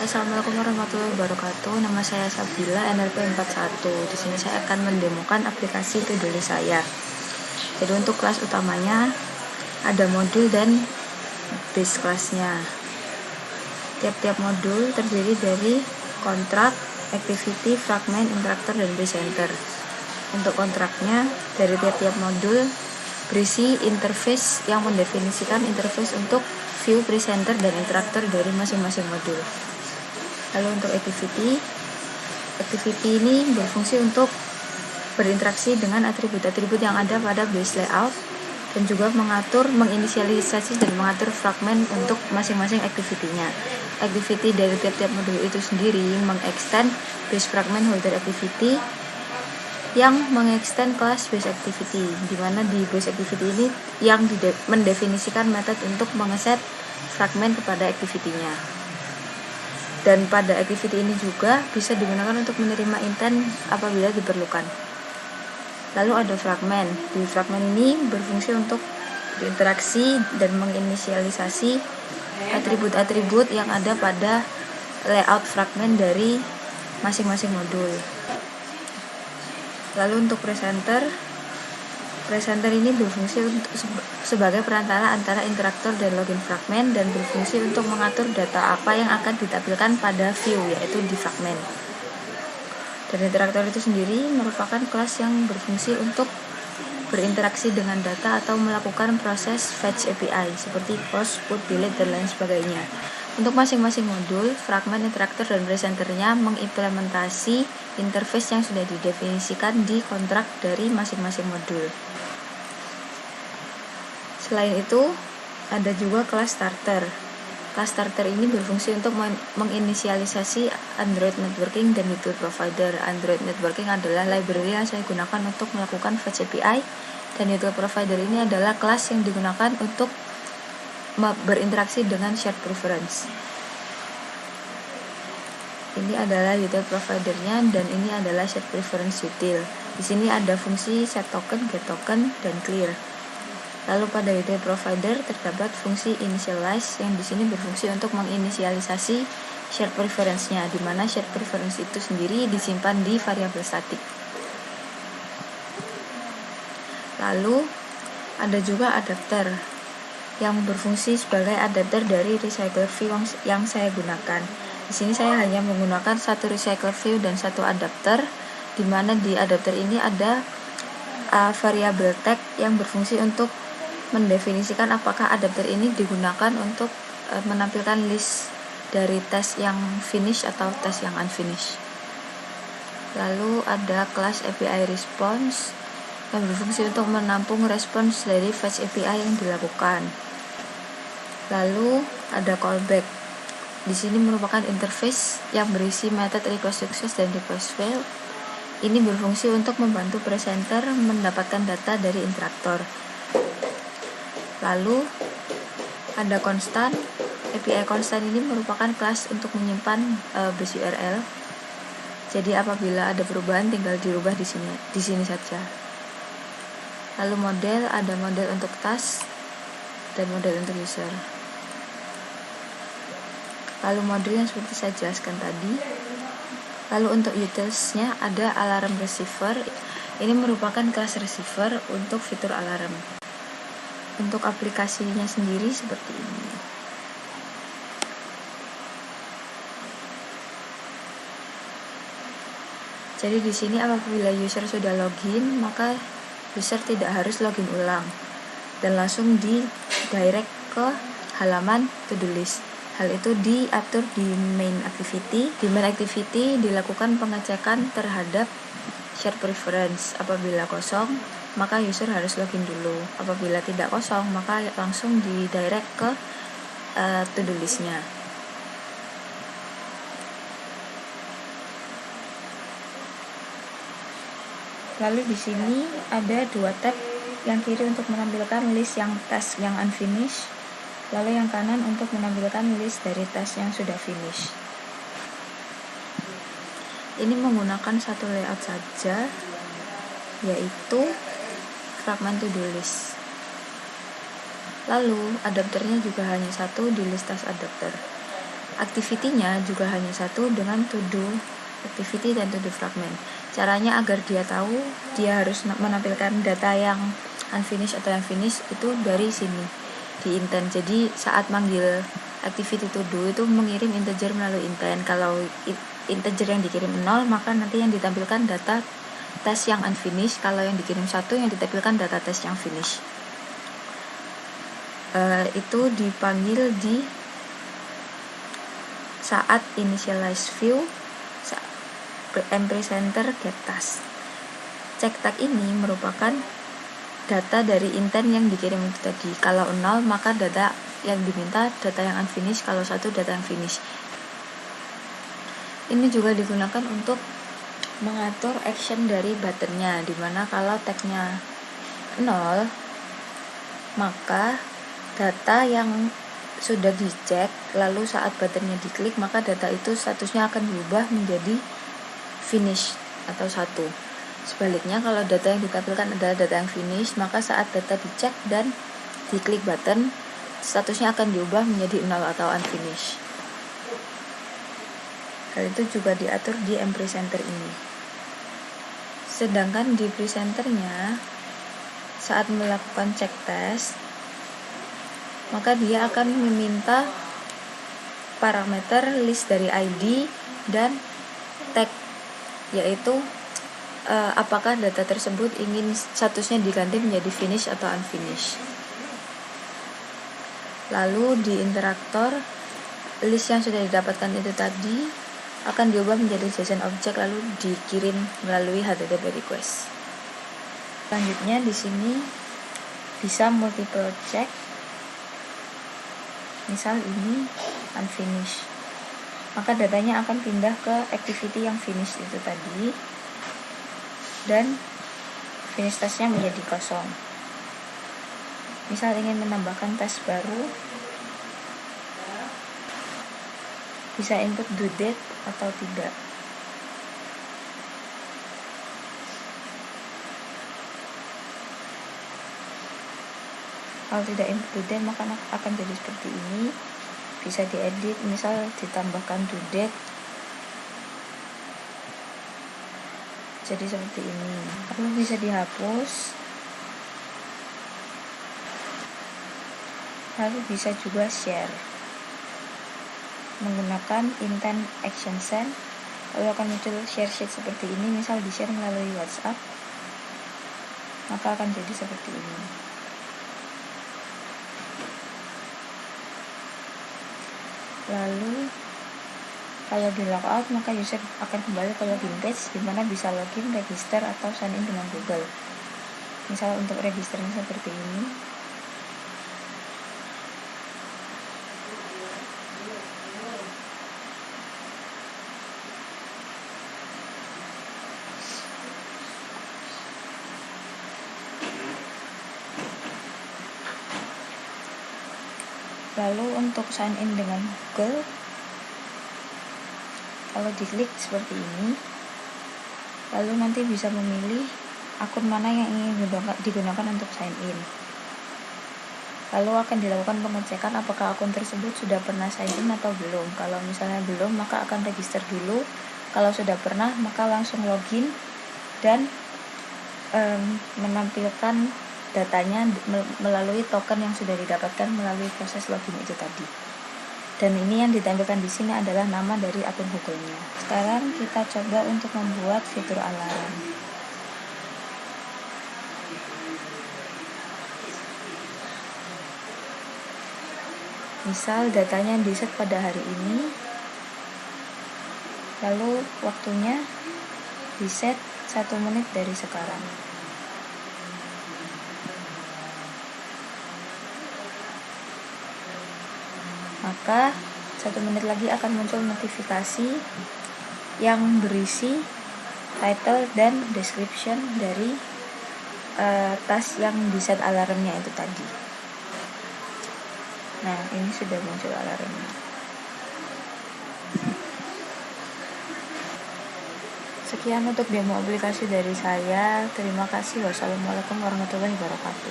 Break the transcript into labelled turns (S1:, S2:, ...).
S1: Assalamualaikum warahmatullahi wabarakatuh. Nama saya Sabila, NLP 41. Di sini saya akan mendemokan aplikasi to-do list saya. Jadi untuk kelas utamanya ada modul dan base kelasnya. Tiap-tiap modul terdiri dari kontrak, activity, fragment, interaktor, dan presenter. Untuk kontraknya, dari tiap-tiap modul berisi interface yang mendefinisikan interface untuk view, presenter, dan interaktor dari masing-masing modul. Lalu untuk activity ini berfungsi untuk berinteraksi dengan atribut-atribut yang ada pada base layout dan juga menginisialisasi dan mengatur fragment untuk masing-masing activity-nya. Activity dari tiap-tiap modul itu sendiri mengextend base fragment holder activity yang mengextend kelas base activity, di mana di base activity ini yang mendefinisikan metode untuk mengeset fragment kepada activity-nya. Dan pada activity ini juga bisa digunakan untuk menerima intent apabila diperlukan. Lalu ada fragment. Di fragment ini berfungsi untuk berinteraksi dan menginisialisasi atribut-atribut yang ada pada layout fragment dari masing-masing modul. Lalu untuk presenter ini berfungsi untuk sebagai perantara antara interaktor dan login fragment dan berfungsi untuk mengatur data apa yang akan ditampilkan pada view, yaitu di fragment. Dan interaktor itu sendiri merupakan kelas yang berfungsi untuk berinteraksi dengan data atau melakukan proses fetch API seperti post, put, delete, dan lain sebagainya. Untuk masing-masing modul, fragment, interaktor, dan presenternya mengimplementasi interface yang sudah didefinisikan di kontrak dari masing-masing modul. Selain itu, ada juga kelas starter. Kelas starter ini berfungsi untuk menginisialisasi Android Networking dan Network Provider. Android Networking adalah library yang saya gunakan untuk melakukan fetch API, dan Network Provider ini adalah kelas yang digunakan untuk berinteraksi dengan shared preference. Ini adalah util providernya dan ini adalah shared preference util. Di sini ada fungsi set token, get token, dan clear. Lalu pada util provider terdapat fungsi initialize yang di sini berfungsi untuk menginisialisasi shared preference-nya, di mana shared preference itu sendiri disimpan di variabel static. Lalu ada juga adapter yang berfungsi sebagai adapter dari recycler view yang saya gunakan. Di sini saya hanya menggunakan satu recycler view dan satu adapter, di mana di adapter ini ada variabel tag yang berfungsi untuk mendefinisikan apakah adapter ini digunakan untuk menampilkan list dari tes yang finish atau tes yang unfinished. Lalu ada kelas API response yang berfungsi untuk menampung respons dari fetch API yang dilakukan. Lalu ada callback. Di sini merupakan interface yang berisi method request success dan request fail. Ini berfungsi untuk membantu presenter mendapatkan data dari interaktor. Lalu ada constant. API constant ini merupakan kelas untuk menyimpan base URL. Jadi apabila ada perubahan tinggal dirubah di sini saja. Lalu model, ada model untuk task dan model untuk user. Lalu model yang seperti saya jelaskan tadi. Lalu untuk utils-nya ada alarm receiver. Ini merupakan kelas receiver untuk fitur alarm. Untuk aplikasinya sendiri seperti ini. Jadi di sini apabila user sudah login, maka user tidak harus login ulang dan langsung direct ke halaman to-do list. Hal itu diatur di main activity. Di main activity dilakukan pengecekan terhadap shared preference. Apabila kosong, maka user harus login dulu. Apabila tidak kosong, maka langsung didirect ke to-do list-nya. Lalu di sini ada dua tab, yang kiri untuk menampilkan list yang task yang unfinished, lalu yang kanan untuk menampilkan list dari task yang sudah finish. Ini menggunakan satu layout saja, yaitu fragment to-do list. Lalu adapternya juga hanya satu di list task adapter. Activity-nya juga hanya satu dengan to do activity dan to do fragment. Caranya agar dia tahu dia harus menampilkan data yang unfinished atau yang finished itu dari sini di intent. Jadi saat manggil activity to do itu mengirim integer melalui intent. Kalau integer yang dikirim 0, maka nanti yang ditampilkan data tes yang unfinished. Kalau yang dikirim 1, yang ditampilkan data tes yang finish. Itu dipanggil di saat initialize view presenter get task. Check tag ini merupakan data dari intent yang dikirim itu tadi. Kalau 0, maka data yang diminta data yang unfinished, kalau 1 data yang finish. Ini juga digunakan untuk mengatur action dari buttonnya, dimana kalau tagnya 0, maka data yang sudah dicek lalu saat buttonnya diklik, maka data itu statusnya akan berubah menjadi finish atau 1. Sebaliknya, kalau data yang ditampilkan adalah data yang finish, maka saat data dicek dan diklik button, statusnya akan diubah menjadi 0 atau unfinished. Hal itu juga diatur di mpresenter ini. Sedangkan di presenternya, saat melakukan check test, maka dia akan meminta parameter list dari ID dan tag, yaitu apakah data tersebut ingin statusnya diganti menjadi finish atau unfinished. Lalu di interaktor, list yang sudah didapatkan itu tadi akan diubah menjadi JSON object lalu dikirim melalui HTTP request. Selanjutnya di sini bisa multiple check. Misal ini unfinished, maka datanya akan pindah ke activity yang finish itu tadi, dan finish testnya menjadi kosong. Misal ingin menambahkan tes baru, bisa input due date atau tidak. Kalau tidak input due date, maka akan jadi seperti ini. Bisa diedit, misal ditambahkan due date jadi seperti ini. Lalu bisa dihapus. Lalu bisa juga share menggunakan intent action send. Lalu akan muncul share sheet seperti ini. Misal di share melalui WhatsApp, maka akan jadi seperti ini. Lalu kalau di logout, maka user akan kembali ke login page, di mana bisa login, register, atau sign in dengan Google. Misal untuk registernya seperti ini. Lalu untuk sign in dengan Google, kalau diklik seperti ini, lalu nanti bisa memilih akun mana yang ingin digunakan untuk sign in. Lalu akan dilakukan pengecekan apakah akun tersebut sudah pernah sign in atau belum. Kalau misalnya belum, maka akan register dulu. Kalau sudah pernah, maka langsung login dan menampilkan datanya melalui token yang sudah didapatkan melalui proses login itu tadi. Dan ini yang ditampilkan di sini adalah nama dari akun Google-nya. Sekarang kita coba untuk membuat fitur alarm. Misal datanya di-set pada hari ini, lalu waktunya di-set 1 menit dari sekarang. Maka 1 menit lagi akan muncul notifikasi yang berisi title dan description dari task yang di-set alarmnya itu tadi. Nah, ini sudah muncul alarmnya. Sekian untuk demo aplikasi dari saya. Terima kasih. Wassalamualaikum warahmatullahi wabarakatuh.